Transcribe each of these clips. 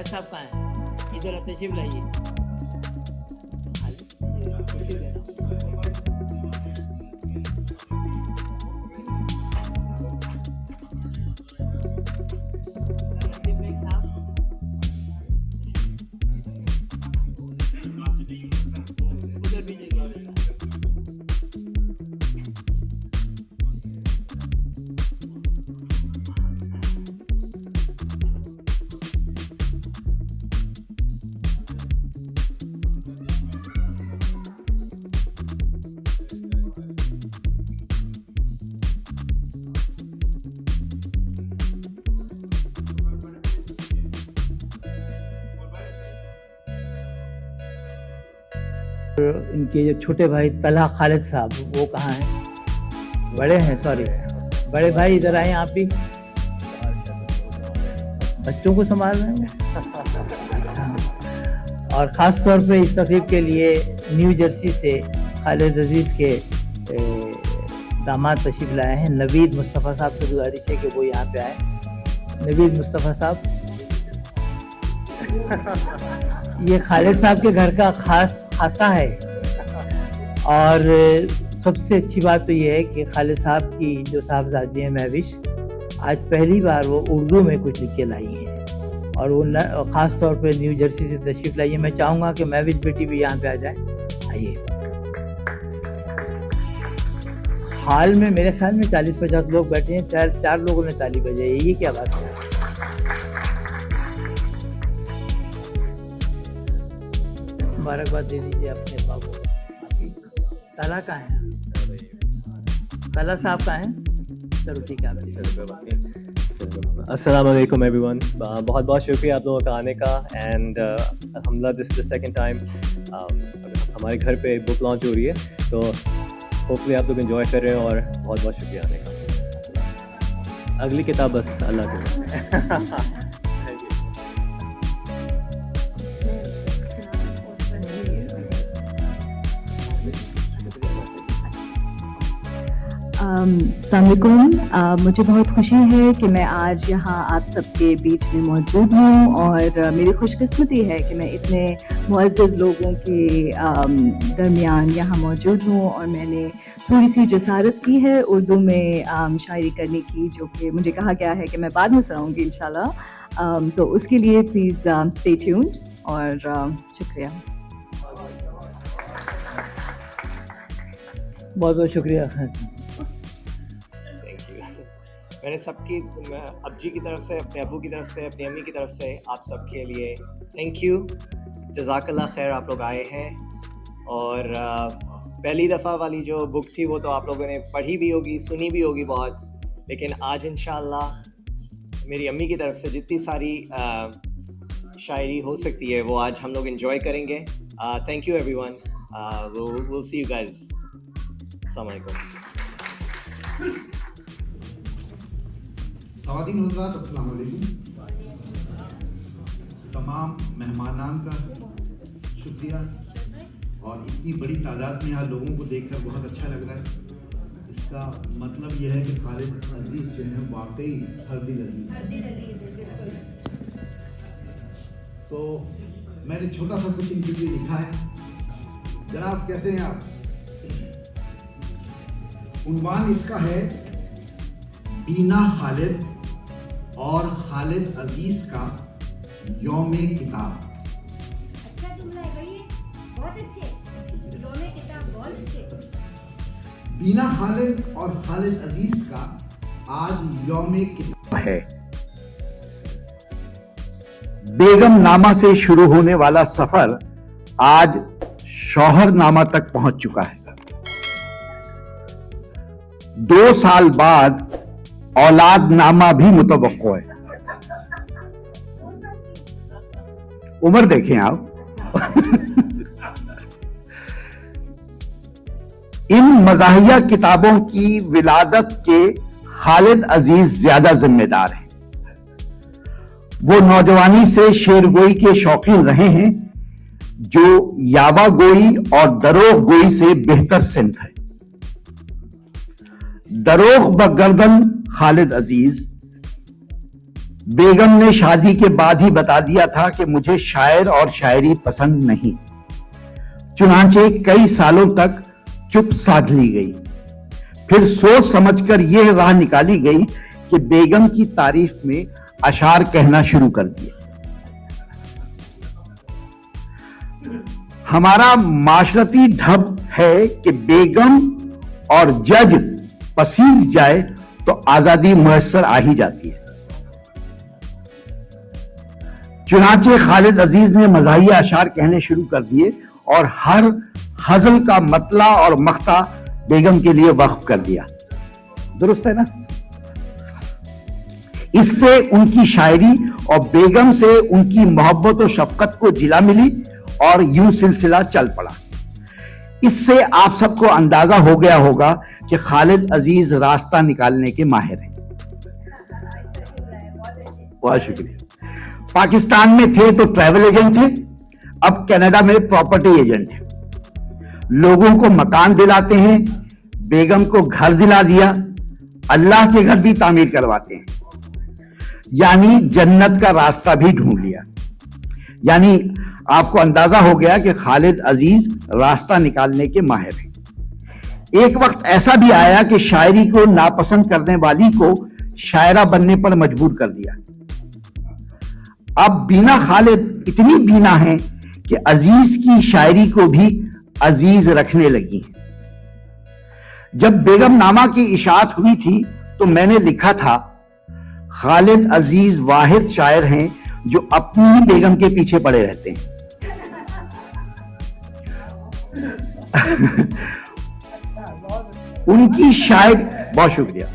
खालिद साहब कहाँ हैं? इधर तशरीफ लाइए। कुर्सी देना। उधर भी जगह है। इनके जो छोटे भाई तलहा खालिद साहब वो कहाँ हैं? बड़े हैं, सॉरी बड़े भाई इधर आए। आप भी बच्चों को संभाल रहे हैं। और ख़ास तौर पे इस तकरीब के लिए न्यू जर्सी से खालिद अजीज़ के दामाद तशरीफ लाए हैं। नवीद मुस्तफ़ा साहब से गुजारिश है कि वो यहाँ पे आए। नवीद मुस्तफ़ा साहब, ये खालिद साहब के घर का खासा है। और सबसे अच्छी बात तो ये है कि खालिद साहब की जो साहबजादी हैं महविश, आज पहली बार वो उर्दू में कुछ लिख के लाई हैं और वो ख़ास तौर पे न्यू जर्सी से तशरीफ़ लाई है। मैं चाहूँगा कि महविश बेटी भी यहाँ पे आ जाए। आइए। हाल में मेरे ख्याल में 40-50 लोग बैठे हैं, चार लोगों ने ताली बजाई है। ये क्या बात है? मुबारकबाद दे दीजिए अपने बाबू। ताला कहाँ है? ताला साहब कहाँ हैं? चलो ठीक है। अस्सलाम वालेकुम एवरीवन, बहुत बहुत शुक्रिया आप लोगों का आने का। एंड अल्हम्दुलिल्लाह this is the second time हमारे घर पे बुक लॉन्च हो रही है, तो होपफुली आप लोग एंजॉय कर रहे हैं और बहुत बहुत शुक्रिया आने का। अगली किताब बस अल्लाह के अस्सलामुअलैकुम। मुझे बहुत खुशी है कि मैं आज यहाँ आप सबके बीच में मौजूद हूँ और मेरी खुशकिस्मती है कि मैं इतने मुअज़्ज़ज़ लोगों के दरमियान यहाँ मौजूद हूँ और मैंने थोड़ी सी जसारत की है उर्दू में शायरी करने की, जो कि मुझे कहा गया है कि मैं बाद में सुनाऊँगी इंशाल्लाह। तो उसके लिए प्लीज़ स्टे ट्यून्ड और शुक्रिया। बहुत बहुत शुक्रिया। मैंने सबकी अब्जी की तरफ से, अपने अबू की तरफ से, अपनी अम्मी की तरफ से आप सबके लिए थैंक यू, जज़ाकल्लाह खैर। आप लोग आए हैं और पहली दफ़ा वाली जो बुक थी वो तो आप लोगों ने पढ़ी भी होगी, सुनी भी होगी बहुत, लेकिन आज इंशाअल्लाह मेरी अम्मी की तरफ से जितनी सारी शायरी हो सकती है वो आज हम लोग एंजॉय करेंगे। Thank you everyone, we'll see you guys. अस्सलाम वालेकुम। ख़वातीन हज़रात, अस्सलाम वालेकुम। तमाम मेहमानान का शुक्रिया और इतनी बड़ी तादाद में यहाँ लोगों को देखकर बहुत अच्छा लग रहा है। इसका मतलब यह है कि खालिद अजीज़ जो है वाकई हर दिल अजीज़ है। तो मैंने छोटा सा कुछ इनके लिए लिखा है। जनाब कैसे हैं आप? उन्वान इसका है बीना खालिद और खालिद अजीज का यौमे किताब। अच्छा जुमला है भाई, बहुत अच्छे। यौमे किताब बहुत अच्छे। बीना खालिद और खालिद अजीज का आज यौमे किताब है। बेगम नामा से शुरू होने वाला सफर आज शौहर नामा तक पहुंच चुका है। 2 साल बाद औलाद नामा भी मुतवक्को है। उम्र देखें आप। इन मज़ाहिया किताबों की विलादत के खालिद अजीज ज्यादा जिम्मेदार हैं। वो नौजवानी से शेरगोई के शौकीन रहे हैं, जो यावा गोई और दरोग गोई से बेहतर सिंध है। दरोग बगर्दन खालिद अजीज, بیگم نے شادی کے بعد ہی بتا دیا تھا کہ مجھے شاعر اور شاعری پسند نہیں. چنانچہ کئی سالوں تک چپ سادھ لی گئی. پھر سوچ سمجھ کر یہ راہ نکالی گئی کہ بیگم کی تعریف میں اشعار کہنا شروع کر دیے. ہمارا معاشرتی ڈھب ہے کہ بیگم اور جج پسند جائے تو آزادی میسر آ ہی جاتی ہے. چنانچہ خالد عزیز نے مزاحیہ اشعار کہنے شروع کر دیے اور ہر غزل کا مطلع اور مقطع بیگم کے لیے وقف کر دیا. درست ہے نا؟ اس سے ان کی شاعری اور بیگم سے ان کی محبت و شفقت کو جلا ملی اور یوں سلسلہ چل پڑا. اس سے آپ سب کو اندازہ ہو گیا ہوگا کہ خالد عزیز راستہ نکالنے کے ماہر ہیں. بہت شکریہ. پاکستان میں تھے تو ٹریول ایجنٹ تھے, اب کینیڈا میں پراپرٹی ایجنٹ ہیں. لوگوں کو مکان دلاتے ہیں, بیگم کو گھر دلا دیا, اللہ کے گھر بھی تعمیر کرواتے ہیں. یعنی جنت کا راستہ بھی ڈھونڈ لیا. یعنی آپ کو اندازہ ہو گیا کہ خالد عزیز راستہ نکالنے کے ماہر ہیں. ایک وقت ایسا بھی آیا کہ شاعری کو ناپسند کرنے والی کو شاعرہ بننے پر مجبور کر دیا. اب بینا خالد اتنی بینا ہیں کہ عزیز کی شاعری کو بھی عزیز رکھنے لگی ہیں. جب بیگم نامہ کی اشاعت ہوئی تھی تو میں نے لکھا تھا, خالد عزیز واحد شاعر ہیں جو اپنی ہی بیگم کے پیچھے پڑے رہتے ہیں. ان کی شاعر, بہت شکریہ.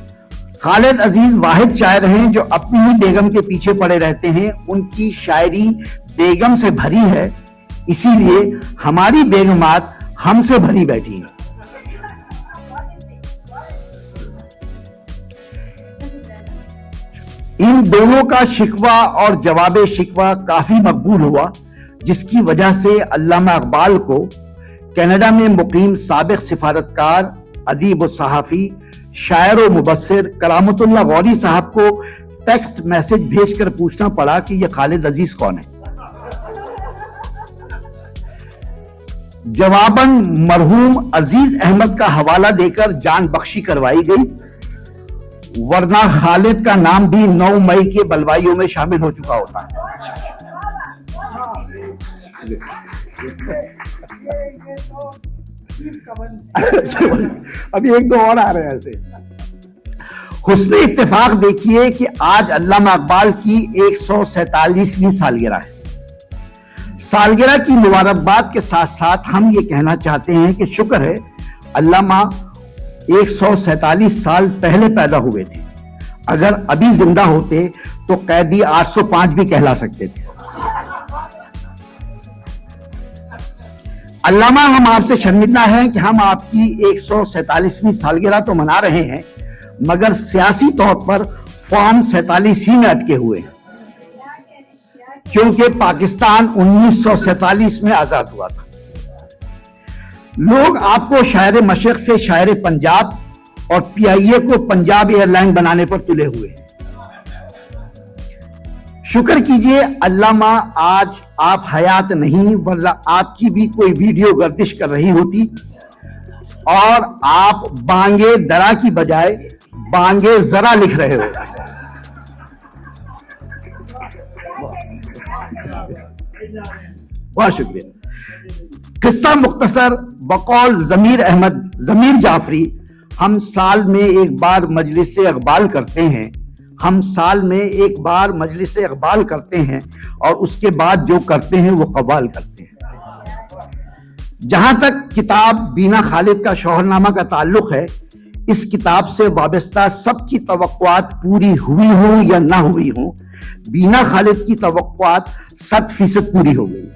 خالد عزیز واحد شاعر ہیں جو اپنی ہی بیگم کے پیچھے پڑے رہتے ہیں. ان کی شاعری بیگم سے بھری ہے, اسی لیے ہماری بیگمات ہم سے بھری بیٹھی ہیں. ان دونوں کا شکوہ اور جواب شکوہ کافی مقبول ہوا, جس کی وجہ سے علامہ اقبال کو کینیڈا میں مقیم سابق سفارتکار, ادیب و صحافی, شاعر و مبصر کرامت اللہ غوری صاحب کو ٹیکسٹ میسج بھیج کر پوچھنا پڑا کہ یہ خالد عزیز کون ہے. جواباً مرحوم عزیز احمد کا حوالہ دے کر جان بخشی کروائی گئی, ورنہ خالد کا نام بھی 9 مئی کے بلوائیوں میں شامل ہو چکا ہوتا ہے. ابھی ایک دو اور آ رہے ہیں ایسے. حسن اتفاق دیکھیے کہ آج علامہ اقبال کی 147ویں سالگرہ ہے. سالگرہ کی مبارکباد کے ساتھ ساتھ ہم یہ کہنا چاہتے ہیں کہ شکر ہے علامہ 147 سال پہلے پیدا ہوئے تھے. اگر ابھی زندہ ہوتے تو قیدی 805 بھی کہلا سکتے تھے. علامہ, ہم آپ سے شرمندہ ہیں کہ ہم آپ کی 147ویں سالگرہ تو منا رہے ہیں, مگر سیاسی طور پر فارم 47 ہی میں اٹکے ہوئے ہیں, کیونکہ پاکستان 1947 میں آزاد ہوا تھا. لوگ آپ کو شاعر مشرق سے شاعر پنجاب اور پی آئی اے کو پنجاب ایئر لائن بنانے پر تلے ہوئے ہیں. شکر کیجئے علامہ آج آپ حیات نہیں, ورنہ آپ کی بھی کوئی ویڈیو گردش کر رہی ہوتی اور آپ بانگے درا کی بجائے بانگے ذرا لکھ رہے ہوتے. بہت شکریہ. قصہ مختصر بقول ضمیر جعفری, ہم سال میں ایک بار مجلس اقبال کرتے ہیں. اور اس کے بعد جو کرتے ہیں وہ قوال کرتے ہیں. جہاں تک کتاب بینا خالد کا شوہرنامہ کا تعلق ہے, اس کتاب سے وابستہ سب کی توقعات پوری ہوئی ہوں یا نہ ہوئی ہوں, بینا خالد کی توقعات 100% پوری ہو گئی.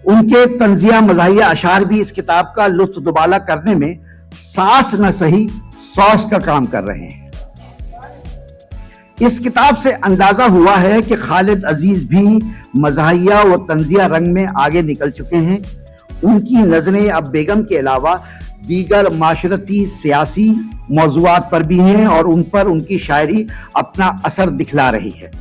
ان کے طنزیہ مزاحیہ اشعار بھی اس کتاب کا لطف دوبالا کرنے میں ساس نہ سہی سوس کا کام کر رہے ہیں. اس کتاب سے اندازہ ہوا ہے کہ خالد عزیز بھی مزاحیہ و طنزیہ رنگ میں آگے نکل چکے ہیں. ان کی نظریں اب بیگم کے علاوہ دیگر معاشرتی, سیاسی, मौज़ूआत पर भी हैं और उन पर उनकी शायरी अपना असर दिखला रही है।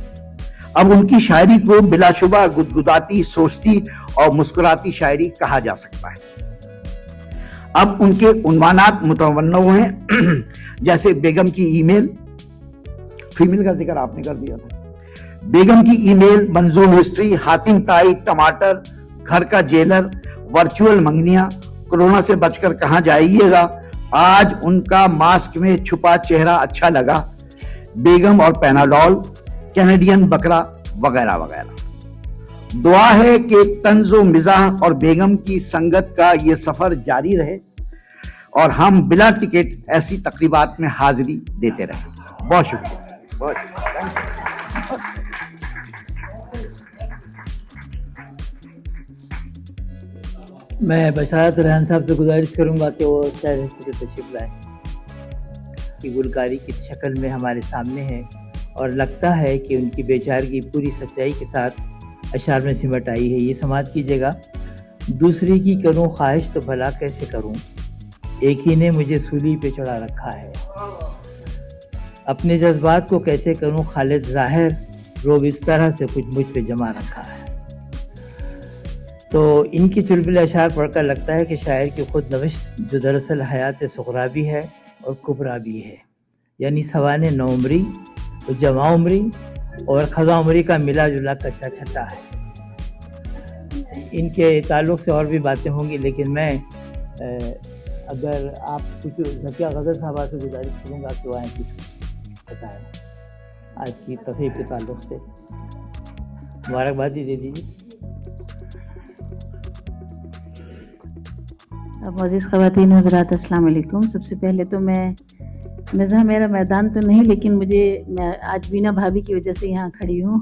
अब उनकी शायरी को बिलाशुबा गुदगुदाती, सोचती और मुस्कुराती शायरी कहा जा सकता है। अब उनके उन्वानात मुतवन्नो हैं जैसे बेगम की ईमेल, फीमेल का जिक्र आपने कर दिया था, बेगम की ईमेल, मंजूम हिस्ट्री, हातिम ताई, टमाटर, घर का जेलर, वर्चुअल मंगनियां, कोरोना से बचकर कहां जाइएगा, आज उनका मास्क में छुपा चेहरा अच्छा लगा, बेगम और पैनाडोल, कैनेडियन बकरा वगैरह वगैरह। दुआ है कि तंज़ो मिजाह और बेगम की संगत का ये सफर जारी रहे और हम बिला टिकट ऐसी तकरीबात में हाजिरी देते रहें। बहुत शुक्रिया, बहुत शुक्रिया। मैं बशारत रेहान साहब से गुजारिश करूंगा कि वो शायर से तशरीफ लाएं कि गुलकारी की शक्ल में हमारे सामने है और लगता है कि उनकी बेचारगी पूरी सच्चाई के साथ अशार में सिमट आई है। ये समाज कीजिएगा, दूसरी की करूं ख्वाहिश तो भला कैसे करूं, एक ही ने मुझे सूली पे चढ़ा रखा है, अपने जज्बात को कैसे करूं खालिद ज़ाहिर, रोब इस तरह से कुछ मुझ पे जमा रखा है। तो इनकी चुलबुल अशार पढ़कर लगता है कि शायर की खुद नविश्त जो दरअसल हयात सुगरा भी है और कुबरा भी है, यानी सवाने नौमरी, जमा उमरी और खज़ा उमरी का मिला जुला कच्चा छट्टा है। इनके ताल्लुक़ से और भी बातें होंगी, लेकिन मैं अगर आप कुछ ज़किया गज़ल साहबा से गुजारिश करूँगा कि वो आए कुछ बताएँ आज की तक़रीब के ताल्लुक़ से। मुबारकबादी दे दीजिए। मोअज़्ज़िज़ ख़वातीन हज़रात, अस्सलाम वालेकुम। सबसे पहले तो मैं मज़ा मेरा मैदान तो नहीं, लेकिन मैं आज बीना भाभी की वजह से यहाँ खड़ी हूँ।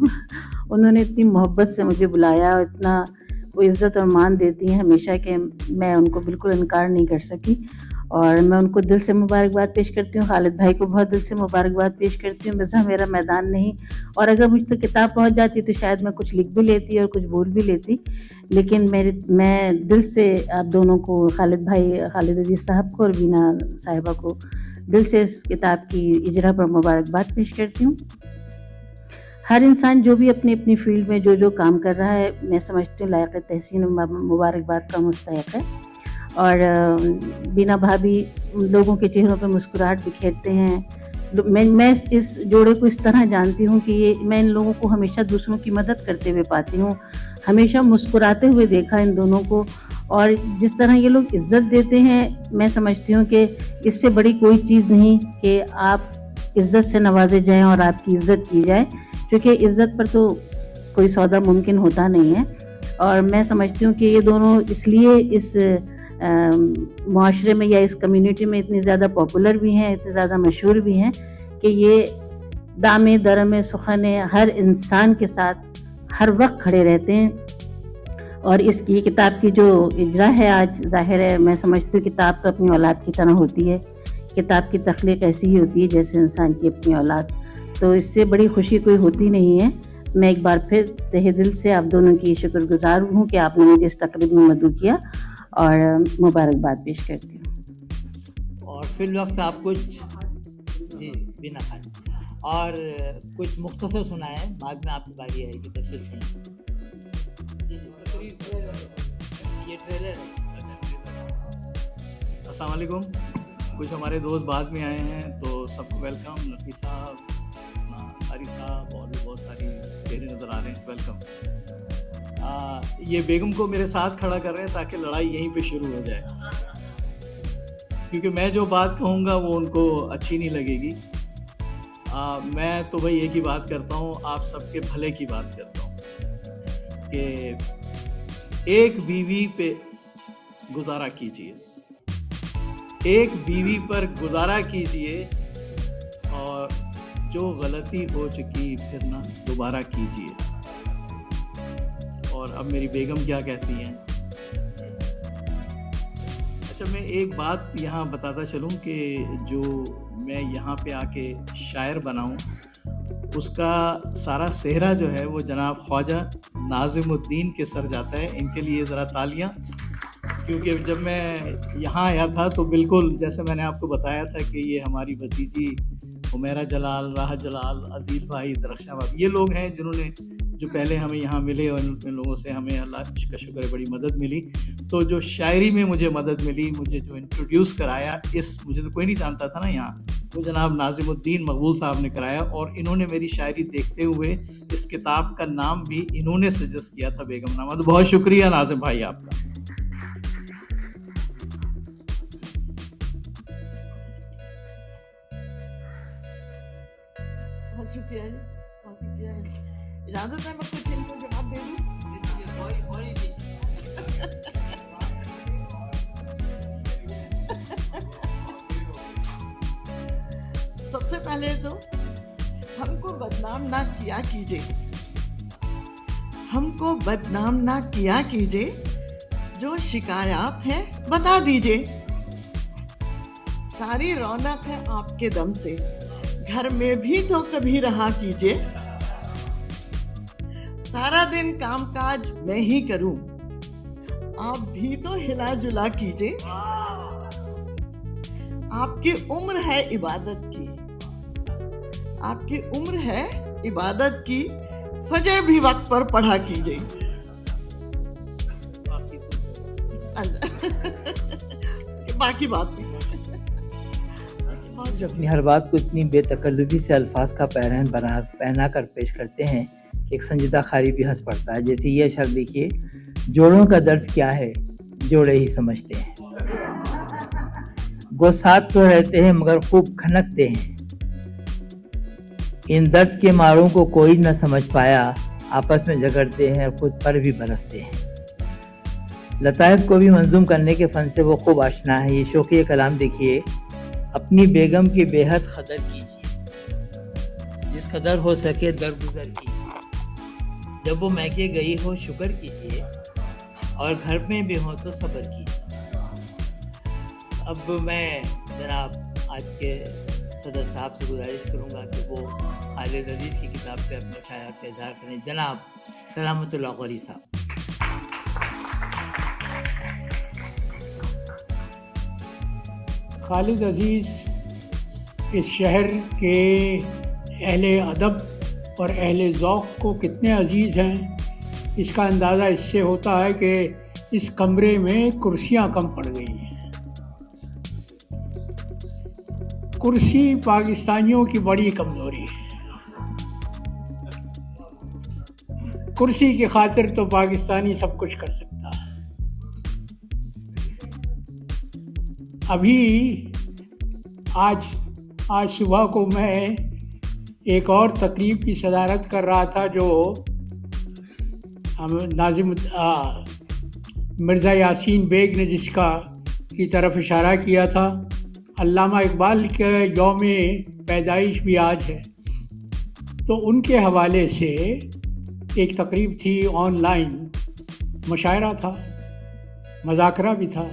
उन्होंने इतनी मोहब्बत से मुझे बुलाया और इतना वो इज़्ज़त और मान देती हैं हमेशा कि मैं उनको बिल्कुल इनकार नहीं कर सकी और मैं उनको दिल से मुबारकबाद पेश करती हूँ। खालिद भाई को बहुत दिल से मुबारकबाद पेश करती हूँ। मज़ा मेरा मैदान नहीं, और अगर मुझ तक किताब पहुँच जाती तो शायद मैं कुछ लिख भी लेती और कुछ बोल भी लेती, लेकिन मैं दिल से आप दोनों को, खालिद भाई, खालिद अजीज़ साहब को और बीना साहिबा को दिल से इस किताब की इजरा पर मुबारकबाद पेश करती हूँ। हर इंसान जो भी अपनी अपनी फील्ड में जो काम कर रहा है, मैं समझती हूँ लायक तहसीन मुबारकबाद का मुस्तहिक़ है। और बीना भाभी लोगों के चेहरों पर मुस्कुराहट बिखेरते हैं। मैं इस जोड़े को इस तरह जानती हूँ कि मैं इन लोगों को हमेशा दूसरों की मदद करते हुए पाती हूँ, हमेशा मुस्कुराते हुए देखा इन दोनों को, और जिस तरह ये लोग इज़्ज़त देते हैं, मैं समझती हूँ कि इससे बड़ी कोई चीज़ नहीं कि आप इज़्ज़त से नवाजे जाएं और आपकी इज़्ज़त की जाए, क्योंकि इज़्ज़त पर तो कोई सौदा मुमकिन होता नहीं है। और मैं समझती हूँ कि ये दोनों इसलिए इस मुआशरे में या इस कम्युनिटी में इतनी ज़्यादा पॉपुलर भी हैं, इतने ज़्यादा मशहूर भी हैं कि ये दामे दरमे सुखने हर इंसान के साथ हर वक्त खड़े रहते हैं। और इसकी किताब की जो इजरा है आज, ज़ाहिर है मैं समझती हूँ किताब तो अपनी औलाद की तरह होती है, किताब की तख्लीक ऐसी ही होती है जैसे इंसान की अपनी औलाद, तो इससे बड़ी खुशी कोई होती नहीं है। मैं एक बार फिर तहे दिल से आप दोनों की शुक्रगुजार हूँ कि आपने मुझे इस तकरीब में मदद किया, और मुबारकबाद पेश करती हूँ। और फिर वक्त आप कुछ जी बिना खाने और कुछ मुख्तसर सुनाएं, बाद में आपकी बारी आएगी तफसील सुनाएं। ये ट्रेलर है। अस्सलाम वालेकुम। कुछ हमारे दोस्त बाद में आए हैं तो सबको वेलकम। लकी साहब, सारी साहब और भी बहुत सारी चेहरे नज़र आ रहे हैं, वेलकम। ये बेगम को मेरे साथ खड़ा कर रहे हैं ताकि लड़ाई यहीं पे शुरू हो जाए, क्योंकि मैं जो बात कहूँगा वो उनको अच्छी नहीं लगेगी। मैं तो भाई एक ही बात करता हूँ, आप सबके भले की बात करता हूँ कि एक बीवी पे गुजारा कीजिए, एक बीवी पर गुजारा कीजिए, और जो गलती हो चुकी फिर ना दोबारा कीजिए। और अब मेरी बेगम क्या कहती हैं। अच्छा, मैं एक बात यहाँ बताता चलूँ कि जो मैं यहाँ पे आके शायर बनाऊँ, उसका सारा सेहरा जो है वो जनाब ख्वाजा नाज़िमुद्दीन के सर जाता है। इनके लिए ज़रा तालियाँ, क्योंकि जब मैं यहाँ आया था तो बिल्कुल जैसे मैंने आपको बताया था कि ये हमारी भतीजी हुमैरा जलाल, राह जलाल, अजीज भाई, दरख्शां भाभी, ये लोग हैं जिन्होंने जो पहले हमें यहाँ मिले और उन लोगों से हमें अल्लाह का शुक्र है बड़ी मदद मिली। तो जो शायरी में मुझे मदद मिली, मुझे जो इंट्रोड्यूस कराया, मुझे तो कोई नहीं जानता था ना यहाँ, वो जनाब नाज़िमुद्दीन मकबूल साहब ने कराया, और इन्होंने मेरी शायरी देखते हुए इस किताब का नाम भी इन्होंने सजेस्ट किया था, बेगमनामा। तो बहुत शुक्रिया नाज़िम भाई आपका। बहुत शुक्रिया जी, बहुत शुक्रिया जी। इजाजत है मैं कुछ इनको जवाब दे दूं? सबसे पहले तो हमको बदनाम ना किया कीजिए, हमको बदनाम ना किया कीजिए, जो शिकायत है बता दीजिए। सारी रौनक है आपके दम से, घर में भी तो कभी रहा कीजिए। सारा दिन कामकाज मैं ही करूं, आप भी तो हिला जुला कीजिए। आपकी उम्र है इबादत की, आपकी उम्र है इबादत की, फजर भी वक्त पर पढ़ा कीजिए। बाकी बात नहीं। जो अपनी हर बात को इतनी बेतकल्लुफी से अल्फाज का पहना कर पेश करते हैं कि एक संजीदा खारी भी हंस पड़ता है। जैसे ये अशर देखिए, जोड़ों का दर्द क्या है जोड़े ही समझते हैं, गो साथ तो रहते हैं मगर खूब खनकते हैं, इन दर्द के मारों को कोई न समझ पाया, आपस में झगड़ते हैं और खुद पर भी बरसते हैं। लताइफ को भी मंजूम करने के फन से वो खूब आशना है। ये शौकीय कलाम देखिए, अपनी बेगम की बेहद कदर कीजिए, जिस कदर हो सके दरगुजर कीजिए, जब वो मैके गई हो शुक्र कीजिए, और घर में भी हो तो सब्र कीजिए। अब मैं जनाब आज के सदर साहब से गुजारिश करूंगा कि वो खालिद अजीज की किताब पे अपने ख्यालात का इजहार करें। जनाब करामतुल्लाह गौरी साहब। खालिद अजीज़ इस शहर के अहले अदब और अहले ज़ौक़ को कितने अजीज़ हैं, इसका अंदाज़ा इससे होता है कि इस कमरे में कुर्सियाँ कम पड़ गई हैं। कुर्सी पाकिस्तानियों की बड़ी कमज़ोरी है। कुर्सी की खातिर तो पाकिस्तानी सब कुछ कर सकता है। अभी आज सुबह को मैं एक और तकरीब की सदारत कर रहा था जो नाज़िम मिर्ज़ा यासीन बेग ने जिसका की तरफ इशारा किया था। अल्लामा इकबाल के यौम पैदाइश भी आज है, तो उनके हवाले से एक तकरीब थी, ऑनलाइन मुशायरा था, मज़ाकरा भी था,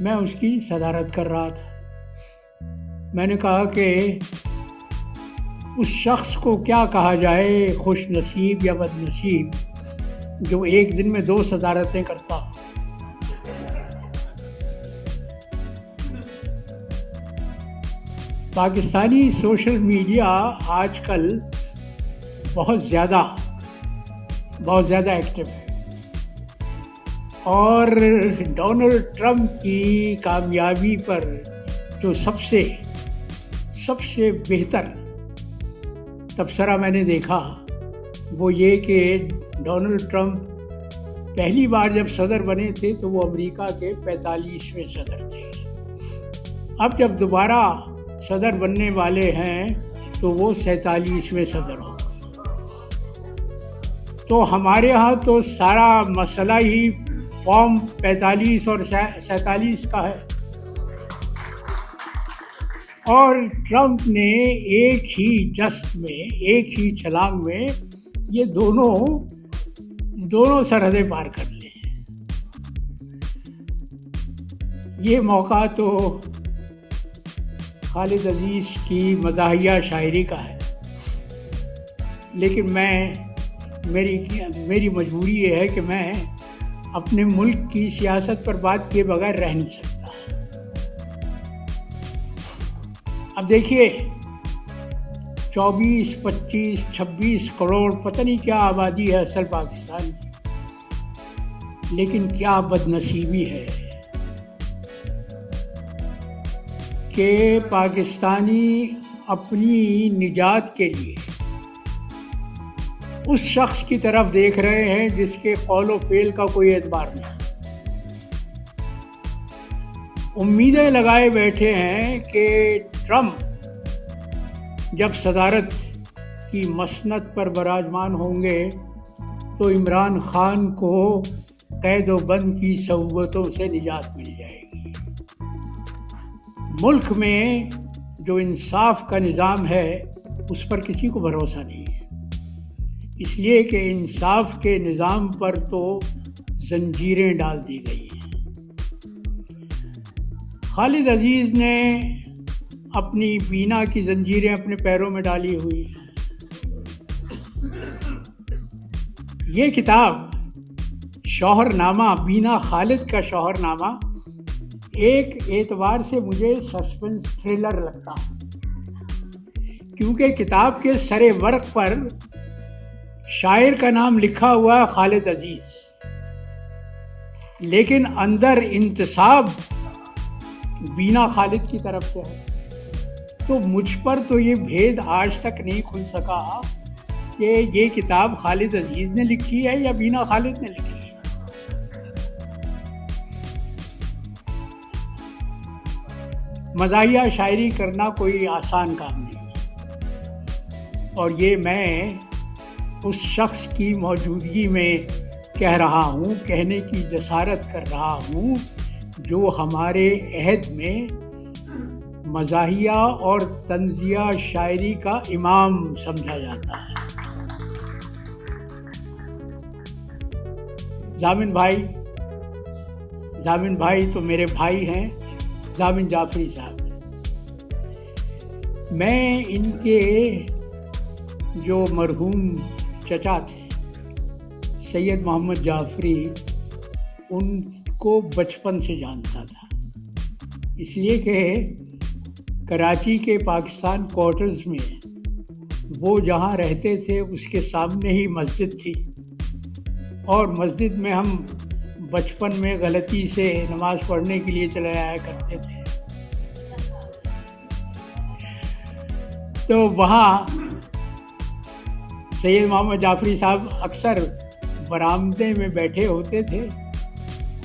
मैं उसकी सदारत कर रहा था। मैंने कहा कि उस शख्स को क्या कहा जाए, खुश नसीब या बदनसीब, जो एक दिन में 2 सदारतें करता। पाकिस्तानी सोशल मीडिया आजकल बहुत ज़्यादा एक्टिव है, और डोनाल्ड ट्रंप की कामयाबी पर जो सबसे बेहतर तबसरा मैंने देखा वो ये कि डोनाल्ड ट्रंप पहली बार जब सदर बने थे तो वो अमेरिका के 45वें सदर थे। अब जब दोबारा सदर बनने वाले हैं तो वो 47वें सदर हो। तो हमारे यहाँ तो सारा मसला ही फॉर्म 45 और 47 का है, और ट्रंप ने एक ही जस्ट में, एक ही छलांग में ये दोनों सरहदें पार कर ली। ये मौका तो खालिद अजीज़ की मज़ाहिया शायरी का है, लेकिन मेरी मजबूरी ये है कि मैं اپنے ملک کی سیاست پر بات کیے بغیر رہ نہیں سکتا. اب دیکھیے 24, 25, 26 کروڑ پتہ نہیں کیا آبادی ہے اصل پاکستان کی، لیکن کیا بد نصیبی ہے کہ پاکستانی اپنی نجات کے لیے اس شخص کی طرف دیکھ رہے ہیں جس کے قول و فعل کا کوئی اعتبار نہیں. امیدیں لگائے بیٹھے ہیں کہ ٹرمپ جب صدارت کی مسند پر براجمان ہوں گے تو عمران خان کو قید و بند کی صعوبتوں سے نجات مل جائے گی. ملک میں جو انصاف کا نظام ہے اس پر کسی کو بھروسہ نہیں ہے، اس لیے کہ انصاف کے نظام پر تو زنجیریں ڈال دی گئی ہیں. خالد عزیز نے اپنی بینا کی زنجیریں اپنے پیروں میں ڈالی ہوئی ہیں. یہ کتاب شوہر نامہ، بینا خالد کا شوہر نامہ، ایک اعتبار سے مجھے سسپنس تھرلر لگتا ہے، کیونکہ کتاب کے سر ورق پر شاعر کا نام لکھا ہوا ہے خالد عزیز، لیکن اندر انتساب بینا خالد کی طرف سے ہے. تو مجھ پر تو یہ بھید آج تک نہیں کھل سکا کہ یہ کتاب خالد عزیز نے لکھی ہے یا بینا خالد نے لکھی ہے. مزاحیہ شاعری کرنا کوئی آسان کام نہیں، اور یہ میں اس شخص کی موجودگی میں کہہ رہا ہوں، کہنے کی جسارت کر رہا ہوں جو ہمارے عہد میں مزاحیہ اور طنزیہ شاعری کا امام سمجھا جاتا ہے. ضامن بھائی تو میرے بھائی ہیں، ضامن جعفری صاحب. میں ان کے جو مرحوم چچا تھے سید محمد جعفری، ان کو بچپن سے جانتا تھا، اس لیے کہ کراچی کے پاکستان کوارٹرز میں وہ جہاں رہتے تھے اس کے سامنے ہی مسجد تھی، اور مسجد میں ہم بچپن میں غلطی سے نماز پڑھنے کے لیے چلے آیا کرتے تھے. تو وہاں سید محمد جعفری صاحب اکثر برآمدے میں بیٹھے ہوتے تھے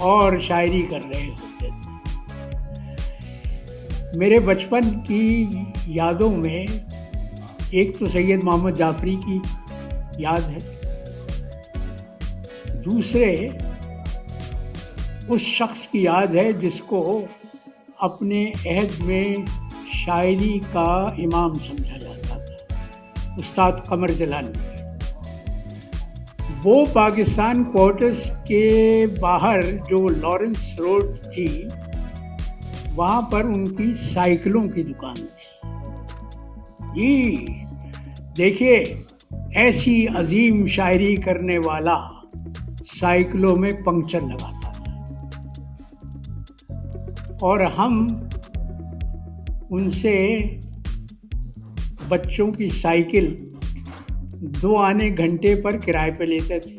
اور شاعری کر رہے ہوتے تھے. میرے بچپن کی یادوں میں ایک تو سید محمد جعفری کی یاد ہے، دوسرے اس شخص کی یاد ہے جس کو اپنے عہد میں شاعری کا امام سمجھا جاتا تھا، استاد قمر جلانی. وہ پاکستان کوارٹرز کے باہر جو لارنس روڈ تھی وہاں پر ان کی سائیکلوں کی دکان تھی. جی دیکھیے، ایسی عظیم شاعری کرنے والا سائیکلوں میں پنکچر لگاتا تھا، اور ہم ان سے بچوں کی سائیکل 2 آنے گھنٹے پر کرائے پہ لیتے تھے.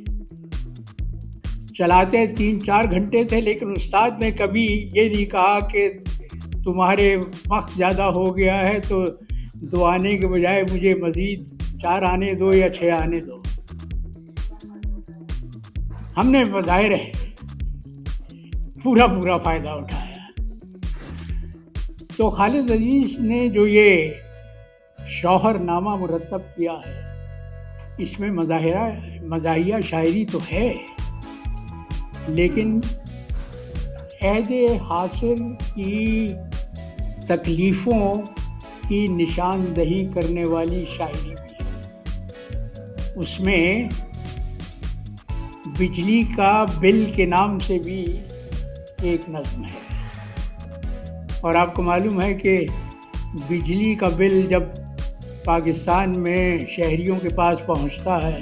چلاتے 3-4 گھنٹے تھے، لیکن استاد نے کبھی یہ نہیں کہا کہ تمہارے وقت زیادہ ہو گیا ہے تو 2 آنے کے بجائے مجھے مزید 4 آنے دو یا 6 آنے دو. ہم نے بظاہر ہے پورا فائدہ اٹھایا. تو خالد عزیز نے جو یہ شوہر نامہ مرتب کیا ہے، اس میں مزاحیہ شاعری تو ہے، لیکن عہد حاصل کی تکلیفوں کی نشاندہی کرنے والی شاعری بھی ہے. اس میں بجلی کا بل کے نام سے بھی ایک نظم ہے، اور آپ کو معلوم ہے کہ بجلی کا بل جب پاکستان میں شہریوں کے پاس پہنچتا ہے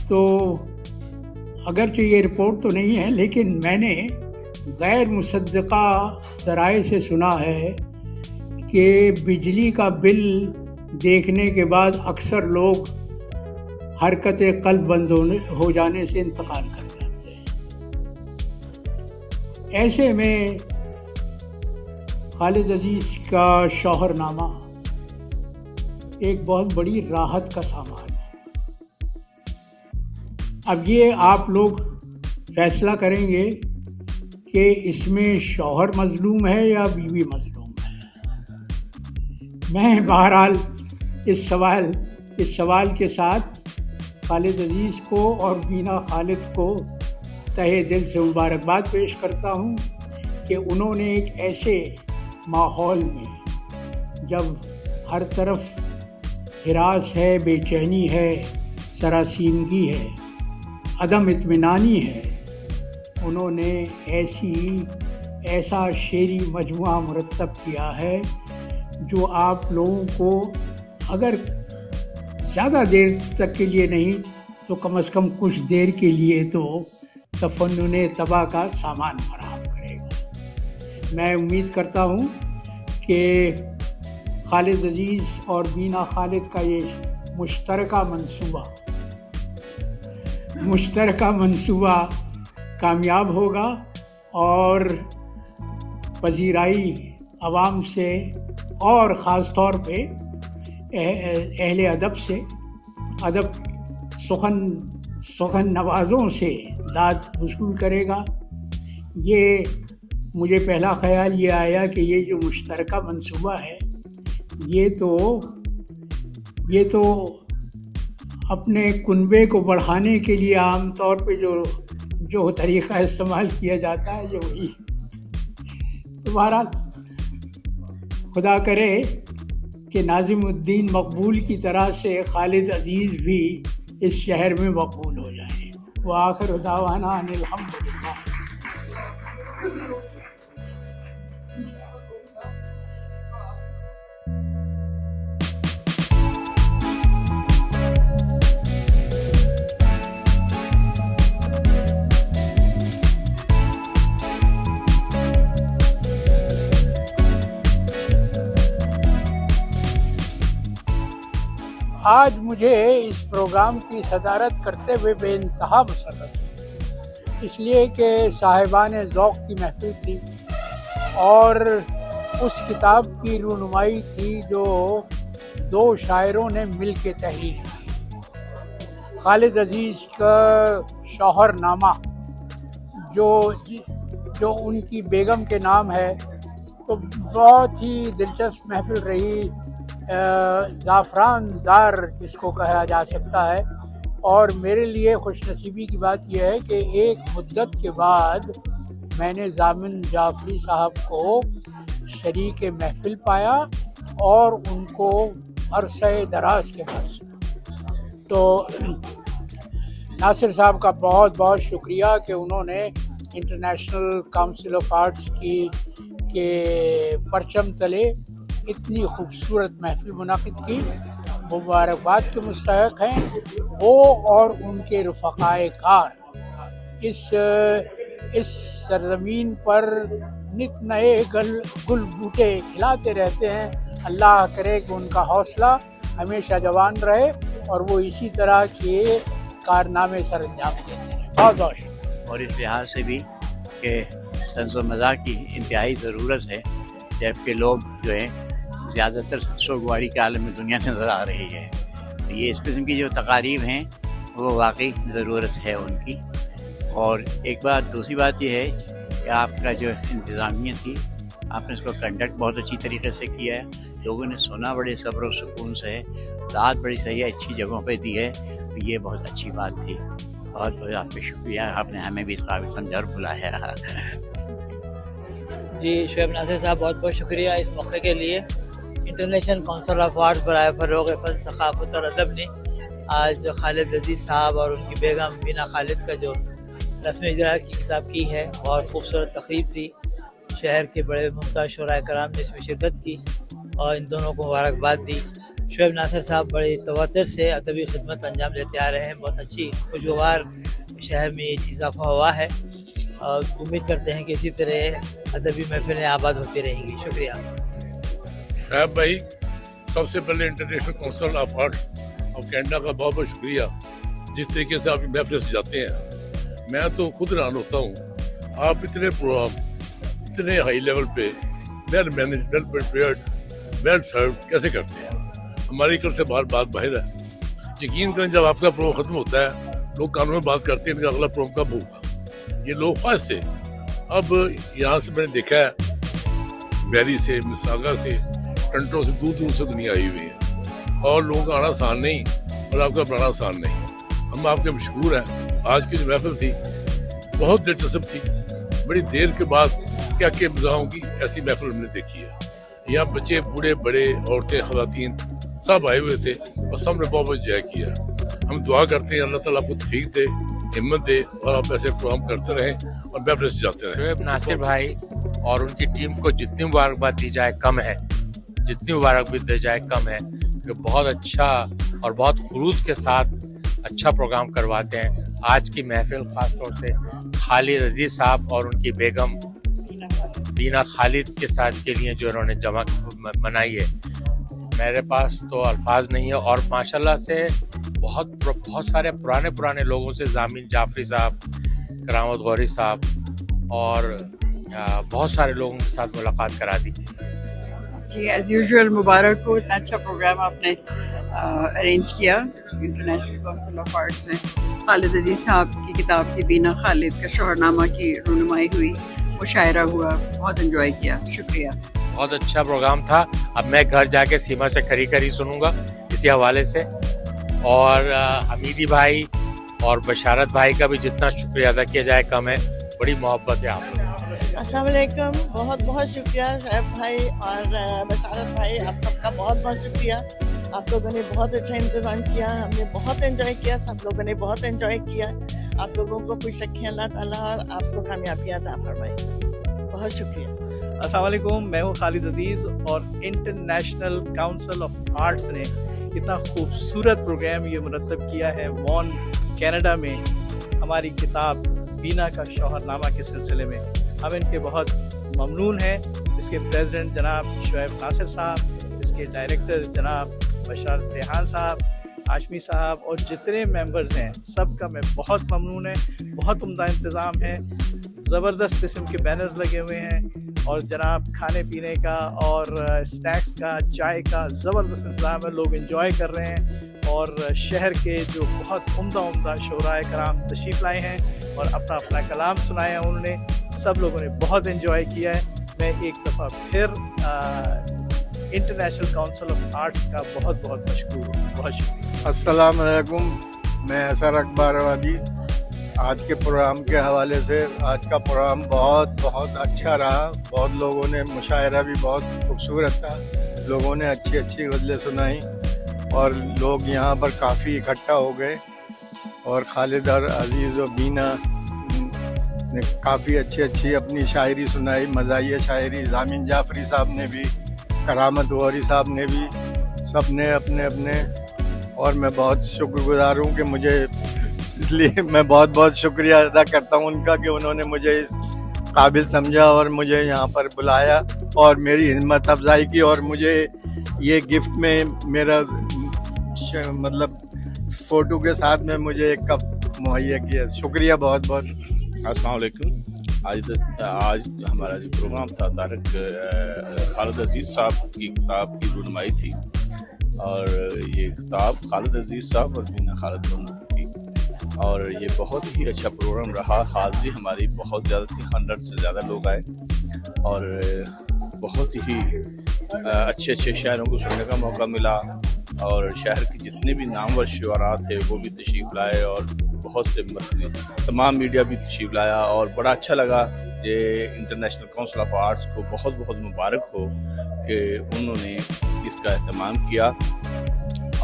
تو अगरचे ये रिपोर्ट तो नहीं है, लेकिन मैंने गैर मुसद्दक़ा ज़राए से सुना है कि बिजली का बिल देखने के बाद अक्सर लोग हरकत क़ल्ब बंद हो जाने से इंतकाल कर जाते हैं। ऐसे में खालिद अजीज़ का शौहरनामा एक बहुत बड़ी राहत का सामान है। अब ये आप लोग फैसला करेंगे कि इसमें शौहर मजलूम है या बीवी मजलूम है। मैं बहरहाल इस सवाल के साथ खालिद अजीज़ को और बीना खालिद को तहे दिल से मुबारकबाद पेश करता हूँ कि उन्होंने एक ऐसे माहौल में जब हर तरफ हिरास है, बेचैनी है, सरासीमगी है, अदम इत्मीनानी है, उन्होंने ऐसा शेरी मजमुआ मुरतब किया है जो आप लोगों को अगर ज़्यादा देर तक के लिए नहीं तो कम से कम कुछ देर के लिए तो तफन्नुन तबाह का सामान फराहम करेगा। मैं उम्मीद करता हूँ कि खालिद अजीज़ और बीना खालिद का ये मुश्तरका मंसूबा कामयाब होगा और पजीराई आवाम से और ख़ास तौर पे अहले अदब से सुखन नवाज़ों से दाद वसूल करेगा। ये मुझे पहला ख़याल ये आया कि ये जो मुश्तरका मंसूबा है ये तो अपने कुनबे को बढ़ाने के लिए आम तौर पे जो तरीक़ा इस्तेमाल किया जाता है ये वही। तो बहरहाल खुदा करे कि नाज़िमुद्दीन मकबूल की तरह से खालिद अजीज़ भी इस शहर में मकबूल हो जाए। व आखिर दावाना अनिल हम्दुलिल्लाह। आज मुझे इस प्रोग्राम की सदारत करते हुए बेइंतहा मसरत है, इसलिए कि साहिबान ज़ौक़ की महफिल थी और उस किताब की रूनुमाई थी जो दो शायरों ने मिल के तहरीर की। खालिद अजीज़ का शौहरनामा जो उनकी बेगम के नाम है, तो बहुत ही दिलचस्प महफिल रही। ज़ाफ़रान ज़ार जिसको कहा जा सकता है। और मेरे लिए खुशनसीबी की बात यह है कि एक मुद्दत के बाद मैंने ज़ामिन जाफ़री साहब को शरीक महफिल पाया और उनको अरसे दराज के बाद। तो नासिर साहब का बहुत बहुत शुक्रिया कि उन्होंने इंटरनेशनल काउंसिल ऑफ आर्ट्स के परचम तले इतनी खूबसूरत महफिल मुनाकिद की। मुबारकबाद के मुस्तहक हैं वो और उनके रफ़क़ाए कार इस सरज़मीन पर नित नए गुल बूटे खिलाते रहते हैं। अल्लाह करे कि उनका हौसला हमेशा जवान रहे और वो इसी तरह के कारनामे सर अंजाम देते रहें। बहुत बहुत शुक्रिया। और इस लिहाज से भी कि तंज़ व मज़ाक़ की इंतहाई ज़रूरत है, जबकि लोग जो हैं ज़्यादातर सोगवारी के आलम में दुनिया नज़र आ रही है। तो ये इस किस्म की जो तकारीब हैं वो वाकई ज़रूरत है उनकी। और एक बात, दूसरी बात ये है कि आपका जो इंतज़ामिया थी, आपने इसको कंडक्ट बहुत अच्छी तरीके से किया है। लोगों ने सुना बड़े सब्र और सुकून से, दाद बड़ी सही है, अच्छी जगहों पे दी है, तो ये बहुत अच्छी बात थी। बहुत बहुत आपका शुक्रिया, आपने हमें भी इस काबिल समझा और बुलाया। जी शुएब नासिर साहब, बहुत बहुत शुक्रिया इस मौके के लिए। इंटरनेशनल काउंसिल ऑफ आर्ट्स बराए फ़रोग़ फ़न, सक़ाफ़त और अदब ने आज खालिद अजीज़ साहब और उनकी बेगम बीना खालिद का जो रस्म इजरा की किताब की है, बहुत खूबसूरत तक़रीब थी। शहर के बड़े मुमताज़ शुराए कराम ने इसमें शिरकत की और इन दोनों को मुबारकबाद दी। शुएब नासिर साहब बड़े तवज्जो से अदबी खिदमत अंजाम देते आ रहे हैं। बहुत अच्छी खुशगवार शहर में ये इजाफा हुआ है और उम्मीद करते हैं कि इसी तरह अदबी महफिलें आबाद होती रहेंगी। शुक्रिया। साहब भाई, सबसे पहले international council of art of Canada का बहुत बहुत शुक्रिया, जिस तरीके से आप महफिल सजाते हैं। मैं तो खुद हैरान होता हूँ, आप इतने प्रोग्राम इतने हाई लेवल पे well manage, well prepared, well serve कैसे करते हैं। हमारी कल से बात बाहर है। यकीन करें, जब आपका प्रोग्राम खत्म होता है, लोग कानून में बात करते हैं कि अगला प्रोग्राम कब होगा। ये लोग ख्वाहिश से अब यहाँ से मैंने देखा है, बैरी से, मिसागा से, टंटों से, दूर दूर से दुनिया आई हुई है और लोगों का आना आसान नहीं और आपका बनाना आसान नहीं। हम आपके मशहूर हैं। आज की जो महफिल थी बहुत दिलचस्प थी। बड़ी देर के बाद क्या के मज़ाहों की ऐसी महफिल हमने देखी है। यहाँ बच्चे, बूढ़े, बड़े, औरतें, खवातीन सब आए हुए थे और सब ने बहुत एंजॉय किया। हम दुआ करते हैं अल्लाह ताला आपको तौफीक दे, हिम्मत दे और आप ऐसे प्रोग्राम करते रहें और महफिल सजाते रहें। शोएब नासिर भाई और उनकी टीम को जितनी मुबारकबाद दी जाए कम है, जितनी मुबारक भी दी जाए कम है, कि बहुत अच्छा और बहुत खुलूस के साथ अच्छा प्रोग्राम करवाते हैं। आज की महफिल ख़ास तौर से खालिद अजीज़ साहब और उनकी बेगम बीना खालिद के साथ के लिए जो उन्होंने जमा मनाई है, मेरे पास तो अल्फाज नहीं है। और माशाल्लाह से बहुत सारे पुराने लोगों से, जामिन जाफरी साहब, करामत गौरी साहब और बहुत सारे लोगों के साथ मुलाकात करा दी। जी, एज़ यूजुअल मुबारक हो, इतना अच्छा प्रोग्राम आपने अरेंज किया। इंटरनेशनल काउंसिल ऑफ आर्ट्स ने खालिद अजीज़ साहब की किताब की बीना खालिद का शोहरनामा की रुनुमाई हुई, मुशायरा हुआ, बहुत एंजॉय किया। शुक्रिया। बहुत अच्छा प्रोग्राम था। अब मैं घर जाके सीमा से खरी सुनूंगा इसी हवाले से। और हमीदी भाई और बशारत भाई का भी जितना शुक्रिया अदा किया जाए कम है। बड़ी मोहब्बत है आप लोग। अस्सलाम वालेकुम, बहुत बहुत शुक्रिया शोएब भाई और बशारत भाई, आप सबका बहुत बहुत शुक्रिया। आप लोगों ने बहुत अच्छा इंतज़ाम किया, हमने बहुत एंजॉय किया, सब लोगों ने बहुत एंजॉय किया। आप लोगों को खुश रखें अल्लाह ताला और आपको कामयाबी अता फरमाए। बहुत शुक्रिया। अस्सलाम वालेकुम, मैं हूँ खालिद अजीज़ और इंटरनेशनल काउंसिल ऑफ आर्ट्स ने इतना खूबसूरत प्रोग्राम ये मुरतब किया है वॉन कनाडा में, हमारी किताब बीना का शौहरनामा के सिलसिले में। हम इनके बहुत ममनून हैं। इसके प्रेसिडेंट जनाब शोएब नासिर साहब, इसके डायरेक्टर जनाब बशारत रेहान साहब, हाशमी साहब और जितने मेंबर्स हैं सबका मैं बहुत ममनून है। बहुत उम्दा इंतज़ाम है, ज़बरदस्त किस्म के बैनर्स लगे हुए हैं और जनाब खाने पीने का और स्नैक्स का, चाय का ज़बरदस्त इंतज़ाम है। लोग एंजॉय कर रहे हैं और शहर के जो बहुत उम्दा शोराए कराम तशरीफ़ लाए हैं और अपना अपना कलाम सुनाया उन्होंने। सब लोगों ने बहुत एंजॉय किया है। मैं एक दफ़ा फिर इंटरनेशनल काउंसिल ऑफ आर्ट्स का बहुत बहुत मशकूर हूँ। बहुत शुक्रिया। अस्सलाम वालेकुम, मैं असर अकबर वादी। आज के प्रोग्राम के हवाले से आज का प्रोग्राम बहुत अच्छा रहा। बहुत लोगों ने, मुशायरा भी बहुत खूबसूरत था, लोगों ने अच्छी गज़लें सुनाई और लोग यहाँ पर काफ़ी इकट्ठा हो गए और खालिद और अजीज़ और बीना ने काफ़ी अच्छी अपनी शायरी सुनाई, मज़ाहिया शायरी। जामिन जाफरी साहब ने भी, करामत गौरी साहब ने भी, सब ने अपने और मैं बहुत शुक्रगुज़ार हूँ कि मुझे, इसलिए मैं बहुत शुक्रिया अदा करता हूँ उनका कि उन्होंने मुझे इस काबिल समझा और मुझे यहाँ पर बुलाया और मेरी हिम्मत अफजाई की और मुझे ये गिफ्ट में मेरा मतलब फ़ोटो के साथ में मुझे एक कप मुहैया किया। शुक्रिया बहुत बहुत। अस्सलाम वालेकुम। आज हमारा जो प्रोग्राम था खालिद अजीज़ साहब की किताब की रुनुमाई थी और ये किताब खालिद अजीज़ साहब और बीना खालिद दोनों की थी और ये बहुत ही अच्छा प्रोग्राम रहा। हाज़री हमारी बहुत ज़्यादा थी, 100 से ज़्यादा लोग आए और बहुत ही अच्छे शायरों को सुनने का मौका मिला और शहर के जितने भी नामवर शुअरा थे वो भी तशरीफ़ लाए और बहुत से तमाम मीडिया भी तशरीफ़ लाया और बड़ा अच्छा लगा। ये इंटरनेशनल काउंसिल ऑफ आर्ट्स को बहुत मुबारक हो कि उन्होंने इसका एहतमाम किया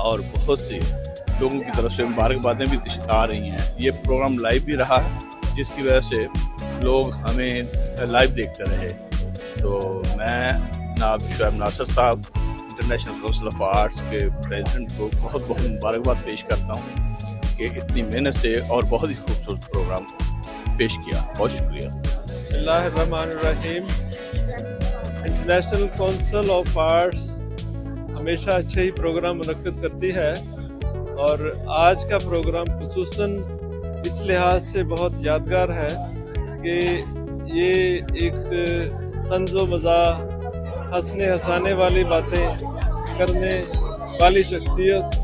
और बहुत से लोगों की तरफ से मुबारकबादें भी आ रही हैं। ये प्रोग्राम लाइव भी रहा जिसकी वजह से लोग हमें लाइव देखते रहे। तो मैं जनाब शोएब नासिर साहब, इंटरनेशनल काउंसिल ऑफ आर्ट्स के प्रेसिडेंट को बहुत मुबारकबाद पेश करता हूँ کہ اتنی محنت سے اور بہت ہی خوبصورت پروگرام پیش کیا. بہت شکریہ. بسم اللہ الرحمن الرحیم. انٹرنیشنل کونسل آف آرٹس ہمیشہ اچھے ہی پروگرام منعقد کرتی ہے اور آج کا پروگرام خصوصاً اس لحاظ سے بہت یادگار ہے کہ یہ ایک طنز و مزاح ہنسنے ہنسانے والی باتیں کرنے والی شخصیت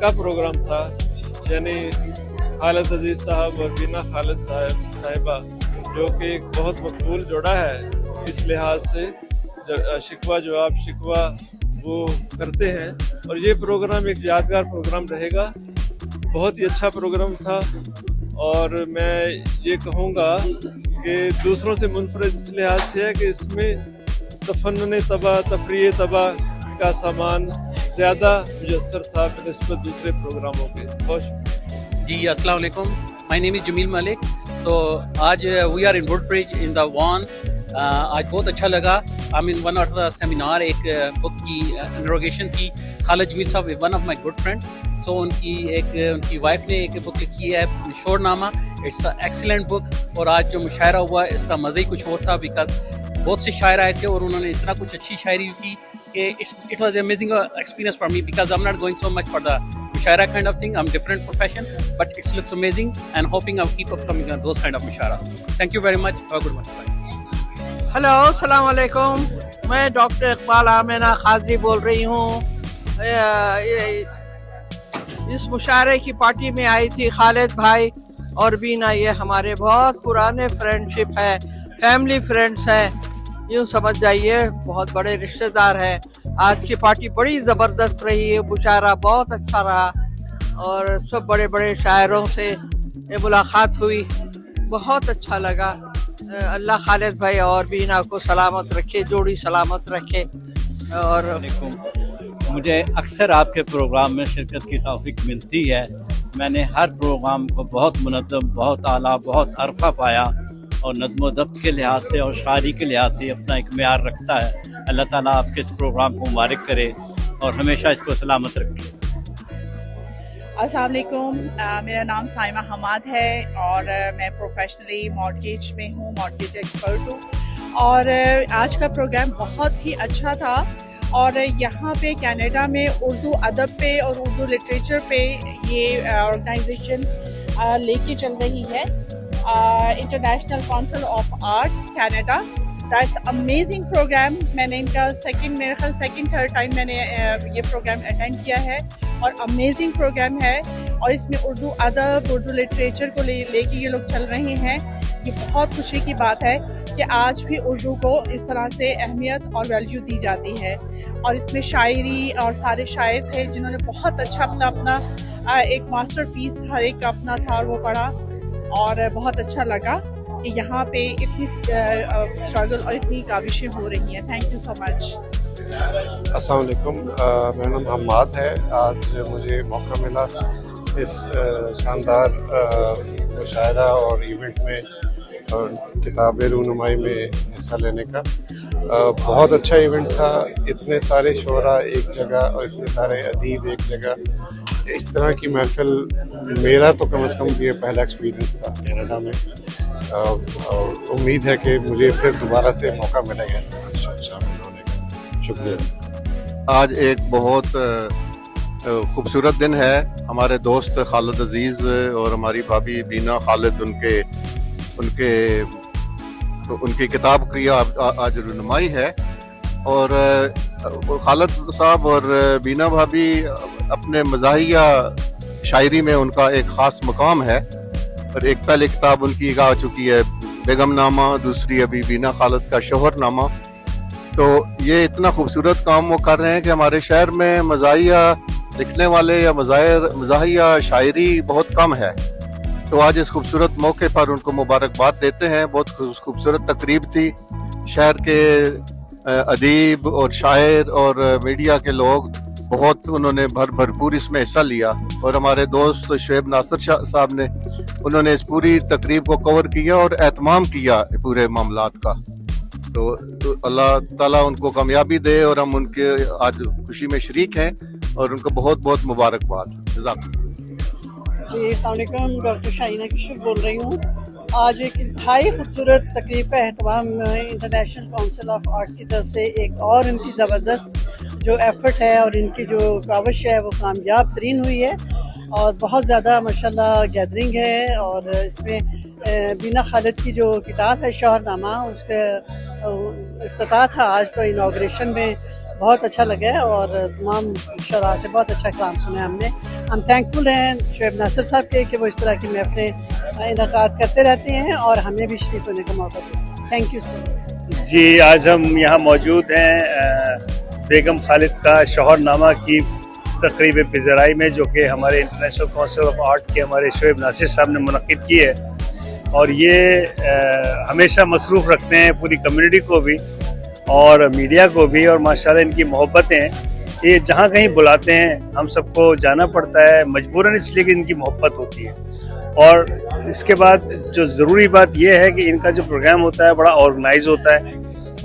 کا پروگرام تھا. یعنی خالد عزیز صاحب اور بینا خالد صاحبہ جو کہ ایک بہت مقبول جوڑا ہے اس لحاظ سے شکوہ جواب شکوہ وہ کرتے ہیں اور یہ پروگرام ایک یادگار پروگرام رہے گا. بہت ہی اچھا پروگرام تھا اور میں یہ کہوں گا کہ دوسروں سے منفرد اس لحاظ سے ہے کہ اس میں تفنن طبع تفریح طبع کا سامان زیادہ میسر تھا بنسبت دوسرے پروگراموں کے. بہت جی السلام علیکم. مائی نیم از جمیل ملک. تو آج وی آر ان ووڈ برج ان دا وان. آج بہت اچھا لگا. I mean one of the seminar ایک بک کی انروگیشن تھی. Khalid Jameel Sahib one of my good friend. So ان کی وائف نے ایک بک لکھی ہے شور نامہ. It's excellent book. اور آج جو مشاعرہ ہوا اس کا مزہ ہی کچھ اور تھا بیکاز بہت سے شاعر آئے تھے اور انہوں نے اتنا کچھ اچھی شاعری کی کہ it was amazing experience for me because I am not going so much for the مشاعرہ kind of thing. I'm different profession, but it looks amazing and hoping I'll keep up coming on those kind of musharas. Thank you very much. Have a good one. Bye. Hello السلام علیکم. میں doctor Iqbal آمینہ خاضری بول رہی ہوں. اس مشاعرے کی party میں آئی تھی خالد بھائی اور بینا. یہ ہمارے بہت پرانے فرینڈ شپ ہے, فیملی فرینڈس ہیں, یوں سمجھ جائیے بہت بڑے رشتہ دار ہیں. آج کی پارٹی بڑی زبردست رہی ہے. مشاعرہ بہت اچھا رہا اور سب بڑے بڑے شاعروں سے ملاقات ہوئی. بہت اچھا لگا. اللہ خالد بھائی اور بینا کو سلامت رکھے, جوڑی سلامت رکھے. اور مجھے اکثر آپ کے پروگرام میں شرکت کی توفیق ملتی ہے. میں نے ہر پروگرام کو بہت منظم, بہت اعلیٰ, بہت عرفہ پایا اور نظم و ضبط کے لحاظ سے اور شاعری کے لحاظ سے اپنا ایک معیار رکھتا ہے. اللہ تعالیٰ آپ کے اس پروگرام کو مبارک کرے اور ہمیشہ اس کو سلامت رکھے. السلام علیکم. میرا نام سائمہ حماد ہے اور میں پروفیشنلی مارٹگیج میں ہوں, مارٹگیج ایکسپرٹ ہوں. اور آج کا پروگرام بہت ہی اچھا تھا اور یہاں پہ کینیڈا میں اردو ادب پہ اور اردو لٹریچر پہ یہ آرگنائزیشن لے کے چل رہی ہے, international council of arts Canada. That's amazing program. میں نے ان کا میرے خیال سیکنڈ تھرڈ ٹائم میں نے یہ پروگرام اٹینڈ کیا ہے اور امیزنگ پروگرام ہے. اور اس میں اردو ادب, اردو لٹریچر کو لے کے یہ لوگ چل رہے ہیں. یہ بہت خوشی کی بات ہے کہ آج بھی اردو کو اس طرح سے اہمیت اور ویلیو دی جاتی ہے. اور اس میں شاعری اور سارے شاعر تھے جنہوں نے بہت اچھا اپنا ایک ماسٹر پیس ہر ایک کا اپنا تھا اور وہ پڑھا. اور بہت اچھا لگا کہ یہاں پہ اتنی اسٹرگل اور اتنی کاوشیں ہو رہی ہیں. تھینک یو سو مچ. السلام علیکم. میرا نام حماد ہے. آج مجھے موقع ملا اس شاندار مشاعرہ اور ایونٹ میں اور کتاب رونمائی میں حصہ لینے کا. بہت اچھا ایونٹ تھا. اتنے سارے شعراء ایک جگہ اور اتنے سارے ادیب ایک جگہ. اس طرح کی محفل میرا تو کم از کم یہ پہلا ایکسپیرینس تھا کینیڈا میں. اور امید ہے کہ مجھے پھر دوبارہ سے موقع ملے گا اس طرح شامل ہونے کا. شکریہ. آج ایک بہت خوبصورت دن ہے. ہمارے دوست خالد عزیز اور ہماری بھابھی بینا خالد ان کی کتاب کی آج رونمائی ہے. اور خالد صاحب اور بینا بھابھی اپنے مزاحیہ شاعری میں ان کا ایک خاص مقام ہے. اور ایک پہلے کتاب ان کی آ چکی ہے بیگم نامہ, دوسری ابھی بینا خالد کا شوہر نامہ. تو یہ اتنا خوبصورت کام وہ کر رہے ہیں کہ ہمارے شہر میں مزاحیہ لکھنے والے یا مزاحیہ شاعری بہت کم ہے. تو آج اس خوبصورت موقع پر ان کو مبارکباد دیتے ہیں. بہت خوبصورت تقریب تھی. شہر کے ادیب اور شاعر اور میڈیا کے لوگ بہت انہوں نے بھرپور اس میں حصہ لیا. اور ہمارے دوست شعیب ناصر صاحب نے انہوں نے اس پوری تقریب کو کور کیا اور اہتمام کیا پورے معاملات کا. تو اللہ تعالیٰ ان کو کامیابی دے اور ہم ان کے آج خوشی میں شریک ہیں اور ان کو بہت بہت مبارکباد. جزاک اللہ. जी अस्सलाम वालेकुम, डॉक्टर शाहीना किशोर बोल रही हूँ। आज एक इंतहाई खूबसूरत तकरीब का अहतमाम इंटरनेशनल काउंसिल ऑफ आर्ट की तरफ से एक और इनकी ज़बरदस्त जो एफ़र्ट है और इनकी जो काविश है वो कामयाब तरीन हुई है और बहुत ज़्यादा माशाल्लाह गैदरिंग है। और इसमें बीना खालिद की जो किताब है शौहरनामा, उसका इफ्तिताह था आज, तो इनाग्रेशन में बहुत अच्छा लगा है और तमाम शरा से बहुत अच्छा कलाम सुना हमने। हम थैंकफुल हैं शोएब नासिर साहब के कि वो इस तरह की महफिलें इनकाद करते रहते हैं और हमें भी शरीक होने का मौका देते हैं। Thank you so much. जी आज हम यहाँ मौजूद हैं बेगम खालिद का शौहरनामा की तकरीब पिज़राई में, जो कि हमारे इंटरनेशनल काउंसिल ऑफ आर्ट के हमारे शोएब नासिर साहब ने मुनक़िद की है। और ये हमेशा मसरूफ़ रखते हैं पूरी कम्युनिटी को भी और मीडिया को भी, और माशाल्लाह इनकी मोहब्बतें ये जहाँ कहीं बुलाते हैं हम सबको जाना पड़ता है मजबूरन, इसलिए कि इनकी मोहब्बत होती है। और इसके बाद जो ज़रूरी बात यह है कि इनका जो प्रोग्राम होता है बड़ा ऑर्गेनाइज होता है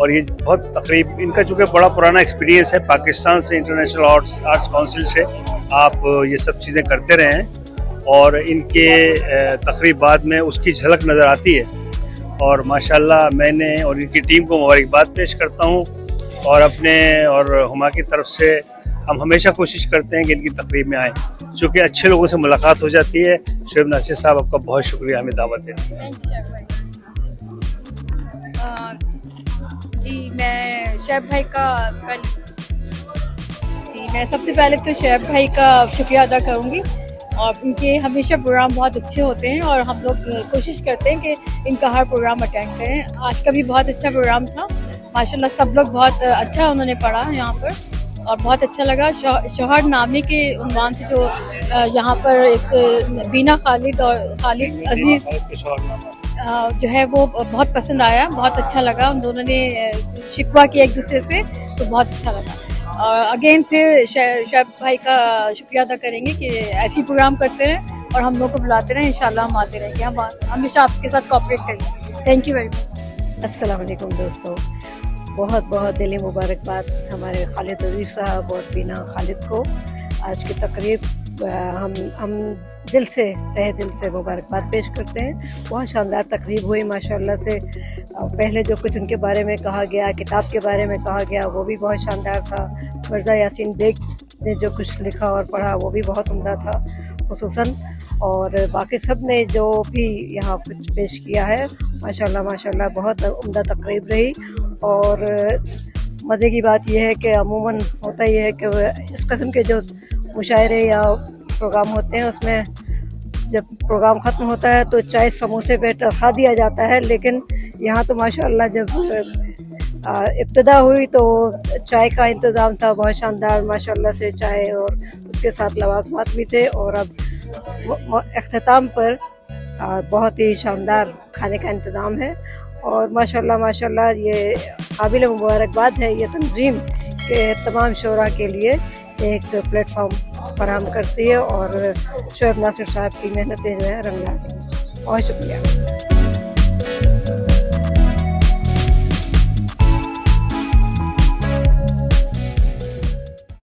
और ये बहुत तकरीब इनका चूँकि बड़ा पुराना एक्सपीरियंस है पाकिस्तान से, इंटरनेशनल आर्ट्स काउंसिल से आप ये सब चीज़ें करते रहे हैं और इनके तकरीबात में उसकी झलक नज़र आती है। और माशाल्लाह मैंने और इनकी टीम को मुबारकबाद पेश करता हूँ और अपने और हुमा की तरफ से हम हमेशा कोशिश करते हैं कि इनकी तकरीब में आएँ, चूँकि अच्छे लोगों से मुलाकात हो जाती है। शोएब नासिर साहब आपका बहुत शुक्रिया हमें दावत देने। जी मैं शोएब भाई का मैं सबसे पहले तो शोएब भाई का शुक्रिया अदा करूँगी और इनके हमेशा प्रोग्राम बहुत अच्छे होते हैं और हम लोग कोशिश करते हैं कि इनका हर प्रोग्राम अटेंड करें। आज का भी बहुत अच्छा प्रोग्राम था माशाल्लाह, सब लोग बहुत अच्छा उन्होंने पढ़ा यहाँ पर और बहुत अच्छा लगा। शौहरनामे के उन्वान से जो यहाँ पर एक बीना खालिद और खालिद अजीज़ जो है वो बहुत पसंद आया, बहुत अच्छा लगा। उन दोनों ने शिकवा किया एक दूसरे से, तो बहुत अच्छा लगा। और अगेन फिर शोएब भाई का शुक्रिया अदा करेंगे कि ऐसी प्रोग्राम करते रहें और हम लोग को बुलाते रहें। इंशाल्लाह हम आते रहेंगे, हम हमेशा आपके साथ कोऑपरेट करेंगे। Thank you very much. अस्सलाम वालेकुम दोस्तों, बहुत बहुत दिली मुबारकबाद हमारे खालिद अजीज़ साहब और बीना खालिद को। आज की तकरीब हम दिल से तहे दिल से मुबारकबाद पेश करते हैं। बहुत शानदार तकरीब हुई माशाल्लाह से। पहले जो कुछ उनके बारे में कहा गया, किताब के बारे में कहा गया, वो भी बहुत शानदार था। मिर्ज़ा यासीन बेग ने जो कुछ लिखा और पढ़ा वो भी बहुत उम्दा था खुसूसन, और बाकी सब ने जो भी यहाँ कुछ पेश किया है माशाल्लाह माशाल्लाह बहुत उम्दा तकरीब रही। और मज़े की बात यह है कि अमूमन होता ही है कि इस किस्म के जो मुशायरे या प्रोग्राम होते हैं उसमें जब प्रोग्राम ख़त्म होता है तो चाय समोसे पे रखा दिया जाता है, लेकिन यहाँ तो माशाल्लाह जब इब्तिदा हुई तो चाय का इंतज़ाम था बहुत शानदार माशाल्लाह से, चाय और उसके साथ लवाज़मात भी थे। और अब अख्ताम पर बहुत ही शानदार खाने का इंतज़ाम है और माशाल्लाह माशाल्लाह ये काबिल मुबारकबाद है ये तंजीम के तमाम शोरा के लिए एक प्लेटफॉर्म फराहम करती है और शोएब नासिर साहब की मेहनतें जो है रंग ला रही हैं। बहुत शुक्रिया।